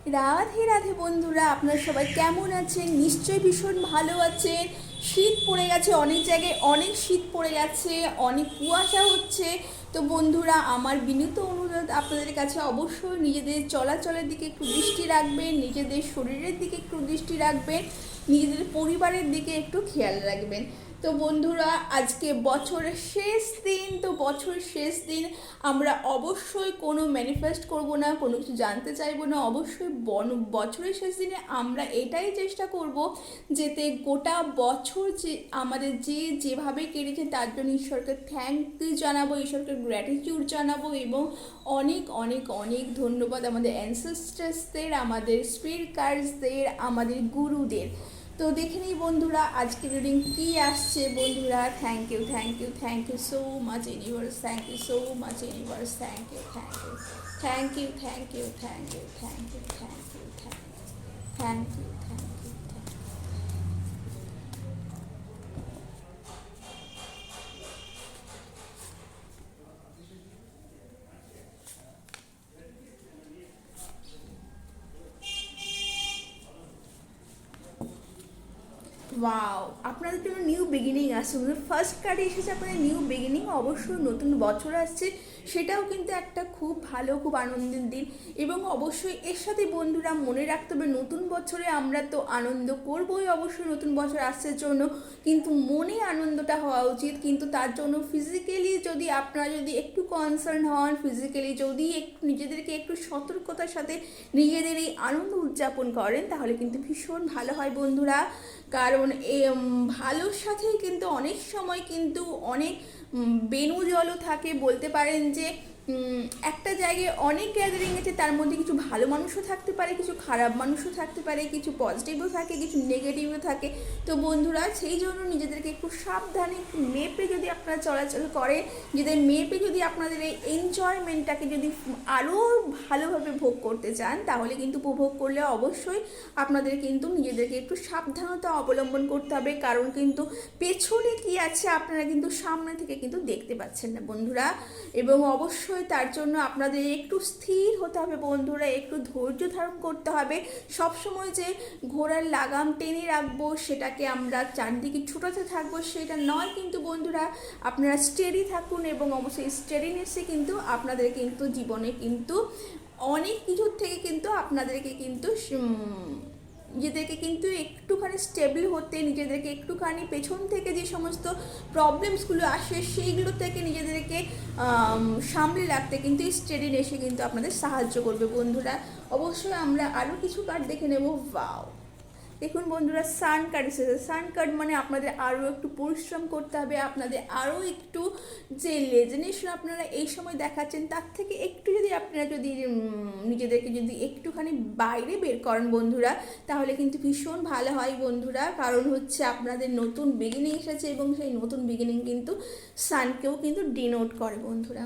রাধে রাধে বন্ধুরা, আপনারা সবাই কেমন আছেন? নিশ্চয়ই ভীষণ ভালো আছেন। শীত পড়ে গেছে, অনেক জায়গায় অনেক শীত পড়ে গেছে, অনেক কুয়াশা হচ্ছে। তো বন্ধুরা, আমার বিনীত অনুরোধ আপনাদের কাছে, অবশ্যই নিজেদের চলাচলের দিকে একটু দৃষ্টি রাখবেন, নিজেদের শরীরের দিকে একটু দৃষ্টি রাখবেন, নিজেদের পরিবারের দিকে একটু খেয়াল রাখবেন। তো বন্ধুরা, আজকে বছরের শেষ দিন। তো বছরের শেষ দিন আমরা অবশ্যই কোনো ম্যানিফেস্ট করব না, কোনো কিছু জানতে চাইবো না। অবশ্যই বছরের শেষ দিনে আমরা এটাই চেষ্টা করব যাতে গোটা বছর যে আমাদের যেভাবে কেটেছে তার জন্য ঈশ্বরকে থ্যাংক ইউ জানাবো, ঈশ্বরকে গ্র্যাটিটিউড জানাবো, এবং অনেক অনেক অনেক ধন্যবাদ আমাদের অ্যানসেস্টার্সদের, আমাদের স্পিরিট গাইডসদের, আমাদের গুরুদের। তো দেখে নিই বন্ধুরা আজকে রিডিং কি আসছে। বন্ধুরা, thank you thank you thank you so much universe, thank you so much universe, thank you thank you thank you thank you thank you thank you thank you thank you thank you. Wow, আপনাদের জন্য new beginning আসছে। First কার্ডে এসেছে আপনাদের new beginning. অবশ্যই নতুন বছর আসছে, সেটাও কিন্তু একটা খুব ভালো, খুব আনন্দের দিন। এবং অবশ্যই এর সাথে বন্ধুরা মনে রাখতে হবে, নতুন বছরে আমরা তো আনন্দ করবোই, অবশ্যই নতুন বছর আসছে জন্য, কিন্তু মনে আনন্দটা হওয়া উচিত। কিন্তু তার জন্য ফিজিক্যালি যদি আপনারা যদি একটু কনসার্ন হন, ফিজিক্যালি যদি একটু নিজেদেরকে একটু সতর্কতার সাথে নিজেদের এই আনন্দ উদযাপন করেন, তাহলে কিন্তু ভীষণ ভালো হয় বন্ধুরা। কারণ ভালোর সাথে কিন্তু অনেক সময় কিন্তু অনেক বেনু জলও থাকে। বলতে পারেন যে একটা জায়গায় অনেক গ্যাদারিং আছে, তার মধ্যে কিছু ভালো মানুষও থাকতে পারে, কিছু খারাপ মানুষও থাকতে পারে, কিছু পজিটিভও থাকে, কিছু নেগেটিভও থাকে। তো বন্ধুরা, সেই জন্য নিজেদেরকে একটু সাবধানে, একটু মেপে যদি আপনারা চলাচল করেন, নিজেদের মেপে যদি আপনাদের এই এনজয়মেন্টটাকে যদি আরও ভালোভাবে ভোগ করতে চান, তাহলে কিন্তু উপভোগ করলে অবশ্যই আপনাদের কিন্তু নিজেদেরকে একটু সাবধানতা অবলম্বন করতে হবে। কারণ কিন্তু পেছনে কি আছে আপনারা কিন্তু সামনে থেকে কিন্তু দেখতে পাচ্ছেন না বন্ধুরা। এবং অবশ্যই তার জন্য আপনাদের একটু স্থির হতে হবে বন্ধুরা, একটু ধৈর্য ধারণ করতে হবে। সবসময় যে ঘোড়ার লাগাম টেনে রাখবো, সেটাকে আমরা চারদিকে ছুটাতে থাকবো, সেটা নয় কিন্তু বন্ধুরা। আপনারা স্টেডি থাকুন, এবং অবশ্যই স্টেডিনেসে কিন্তু আপনাদের কিন্তু জীবনে কিন্তু অনেক কিছুর থেকে কিন্তু আপনাদেরকে কিন্তু নিজেদেরকে কিন্তু একটুখানি স্টেবল হতে, নিজেদেরকে একটুখানি পেছন থেকে যে সমস্ত প্রবলেমসগুলো আসে সেইগুলো থেকে নিজেদেরকে সামলে রাখতে কিন্তু স্টেডিন এসে কিন্তু আপনাদের সাহায্য করবে বন্ধুরা। অবশ্যই আমরা আরও কিছু কার্ড দেখে নেব। ওয়াও, দেখুন বন্ধুরা, সান কার্ড এসেছে। সান কার্ড মানে আপনাদের আরও একটু পরিশ্রম করতে হবে, আপনাদের আরও একটু যে লেজিনেশন আপনারা এই সময় দেখাচ্ছেন, তার থেকে একটু যদি আপনারা যদি নিজেদেরকে যদি একটুখানি বাইরে বের করেন বন্ধুরা, তাহলে কিন্তু ভীষণ ভালো হয় বন্ধুরা। কারণ হচ্ছে আপনাদের নতুন বিগিনিং এসেছে, এবং সেই নতুন বিগিনিং কিন্তু সানকেও কিন্তু ডিনোট করে বন্ধুরা।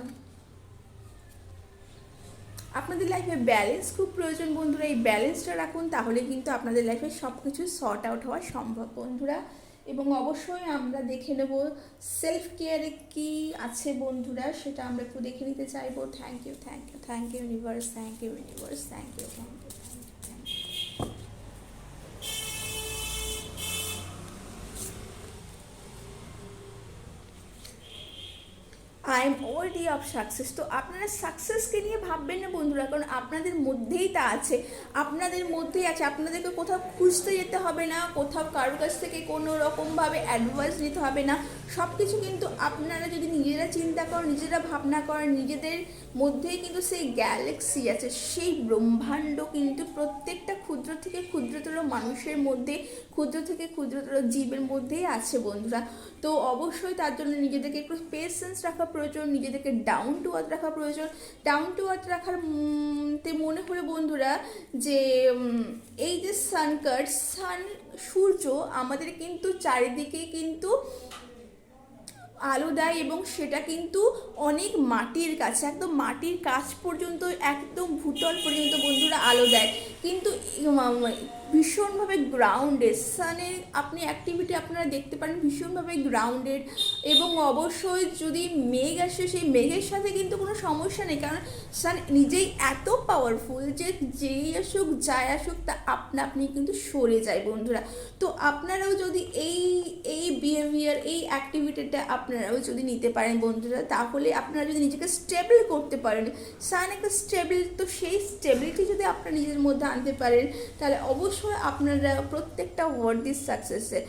আপনাদের লাইফে ব্যালেন্স খুব প্রয়োজন বন্ধুরা, এই ব্যালেন্সটা রাখুন, তাহলে কিন্তু আপনাদের লাইফে সব কিছু সর্ট আউট হওয়া সম্ভব বন্ধুরা। এবং অবশ্যই আমরা দেখে নেব সেলফ কেয়ারে কী আছে বন্ধুরা, সেটা আমরা একটু দেখে নিতে চাইবো। Thank you thank you thank you universe, thank you universe, thank you thank you thank you thank you. I am worthy of success. তো আপনারা সাকসেসকে নিয়ে ভাববেন না বন্ধুরা, কারণ আপনাদের মধ্যেই তা আছে, আপনাদের মধ্যেই আছে। আপনাদেরকে কোথাও খুঁজতে যেতে হবে না, কোথাও কারোর কাছ থেকে কোনো রকমভাবে অ্যাডভাইস নিতে হবে না। সব কিছু কিন্তু আপনারা যদি নিজেরা চিন্তা করেন, নিজেরা ভাবনা করেন, নিজেদের মধ্যেই কিন্তু সেই গ্যালাক্সি আছে, সেই ব্রহ্মাণ্ড কিন্তু প্রত্যেকটা ক্ষুদ্র থেকে ক্ষুদ্রতর মানুষের মধ্যে, ক্ষুদ্র থেকে ক্ষুদ্রতর জীবের মধ্যেই আছে বন্ধুরা। তো অবশ্যই তার জন্য নিজেদেরকে একটু পেশেন্স রাখা প্রয়োজন, নিজেদেরকে ডাউন টু আর্থ রাখা প্রয়োজন। ডাউন টু আর্থ রাখার তে মনে হলো বন্ধুরা যে এই যে সান কার্ড, সান সূর্য আমাদের কিন্তু চারিদিকে কিন্তু আলো দেয়, এবং সেটা কিন্তু অনেক মাটির কাছে, একদম মাটির কাছ পর্যন্ত, একদম ভূতল পর্যন্ত বন্ধুরা আলো দেয়। কিন্তু ভীষণভাবে গ্রাউন্ডেড, সানে আপনি অ্যাক্টিভিটি আপনারা দেখতে পারেন ভীষণভাবে গ্রাউন্ডেড। এবং অবশ্যই যদি মেঘ আসে সেই মেঘের সাথে কিন্তু কোনো সমস্যা নেই, কারণ সান নিজেই এত পাওয়ারফুল যে যেই আসুক যাই আসুক তা আপনা আপনি কিন্তু সরে যায় বন্ধুরা। তো আপনারাও যদি এই এই বিহেভিয়ার এই অ্যাক্টিভিটিটা আপনারাও যদি নিতে পারেন বন্ধুরা, তাহলে আপনারা যদি নিজেকে স্টেবল করতে পারেন, সান একটা স্টেবল, তো সেই স্টেবিলিটি যদি আপনারা নিজের মধ্যে আনতে পারেন তাহলে অবশ্যই আপনারা প্রত্যেকটা ওয়ার্ড ইজ সাকসেসে।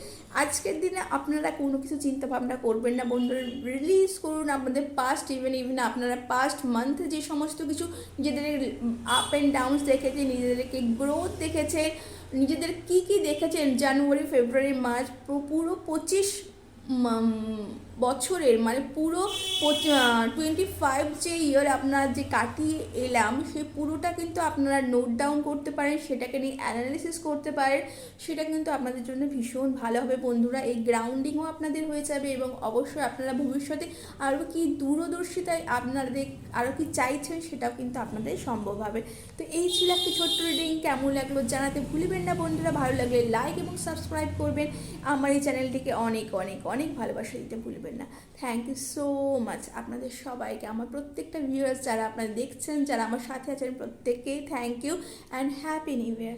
আজকের দিনে আপনারা কোনো কিছু চিন্তা ভাবনা করবেন না বন্ধুরা, রিলিজ করুন আপনাদের পাস্ট ইভেন আপনারা পাস্ট মান্থে যে সমস্ত কিছু নিজেদের আপ অ্যান্ড ডাউনস দেখেছে, নিজেদেরকে গ্রোথ দেখেছে, নিজেদের কি কি দেখেছেন জানুয়ারি ফেব্রুয়ারি মার্চ পুরো 25 বছরের, মানে পুরো 25 যে ইয়ার আপনারা যে কাটিয়ে এলাম সেই পুরোটা কিন্তু আপনারা নোট ডাউন করতে পারেন, সেটাকে নিয়ে অ্যানালিসিস করতে পারেন, সেটা কিন্তু আপনাদের জন্য ভীষণ ভালো হবে বন্ধুরা। এই গ্রাউন্ডিংও আপনাদের হয়ে যাবে এবং অবশ্যই আপনারা ভবিষ্যতে আরও কি দূরদর্শিতায় আপনাদের আরও কি চাইছেন সেটাও কিন্তু আপনাদের সম্ভব হবে। তো এই ছিল একটি ছোট্ট রিডিং, কেমন লাগলো জানাতে ভুলবেন না বন্ধুরা, ভালো লাগলে লাইক এবং সাবস্ক্রাইব করবেন, আমার এই চ্যানেলটিকে অনেক অনেক অনেক ভালোবাসা দিতে ভুলবেন না। থ্যাংক ইউ সো মাচ আপনাদের সবাইকে, আমার প্রত্যেকটা ভিউয়ার্স যারা আপনারা দেখছেন, যারা আমার সাথে আছেন প্রত্যেককেই thank you and happy new year.